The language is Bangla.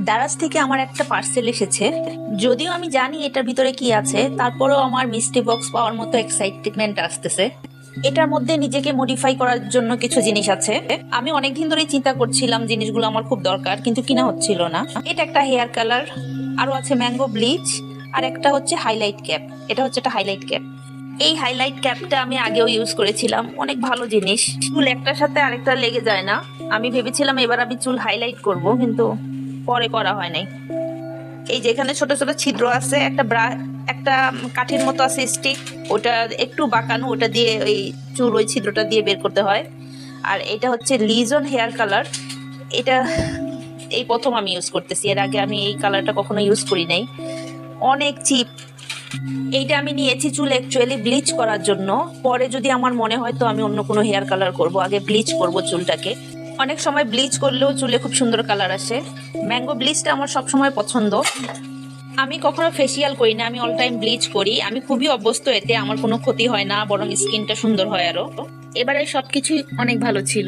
দারাজ থেকে আমার একটা পার্সেল এসেছে। যদিও আমি জানি এটার ভিতরে কি আছে, তারপরেও আমার মিস্ট্রি বক্স পাওয়ার মতো এক্সাইটমেন্ট আসতেছে। এটার মধ্যে নিজেকে মডিফাই করার জন্য কিছু জিনিস আছে। আমি অনেকদিন ধরেই চিন্তা করছিলাম জিনিসগুলো আমার খুব দরকার, কিন্তু কিনা হচ্ছিল না। এটা একটা হেয়ার কালার, আরো আছে ম্যাঙ্গো ব্লিচ, আর একটা হচ্ছে হাইলাইট ক্যাপ। এটা হচ্ছে একটা হাইলাইট ক্যাপ। এই হাইলাইট ক্যাপটা আমি আগেও ইউজ করেছিলাম, অনেক ভালো জিনিস। চুল একটার সাথে আরেকটা লেগে যায় না। আমি ভেবেছিলাম এবার আমি চুল হাইলাইট করব, কিন্তু পরে করা হয় নাই। এই যে এখানে ছোট ছোট ছিদ্র আছে, একটা কাঠির মতো আছে স্টিক, ওটা একটু বাঁকানো, ওটা দিয়ে ওই চুল ওই ছিদ্রটা দিয়ে বের করতে হয়। আর এটা হচ্ছে লিজন হেয়ার কালার। এটা এই প্রথম আমি ইউজ করতেছি, এর আগে আমি এই কালারটা কখনো ইউজ করি নাই। অনেক চিপ। এইটা আমি নিয়েছি চুল অ্যাকচুয়ালি ব্লিচ করার জন্য। পরে যদি আমার মনে হয় তো আমি অন্য কোনো হেয়ার কালার করব, আগে ব্লিচ করব চুলটাকে। অনেক সময় ব্লিচ করলেও চুলে খুব সুন্দর কালার আসে। ম্যাঙ্গো ব্লিচটা আমার সব সময় পছন্দ। আমি কখনো ফেসিয়াল করি না, আমি অল টাইম ব্লিচ করি। আমি খুবই অভ্যস্ত এতে, আমার কোনো ক্ষতি হয় না, বরং স্কিনটা সুন্দর হয় আরো। এবারে সবকিছুই অনেক ভালো ছিল।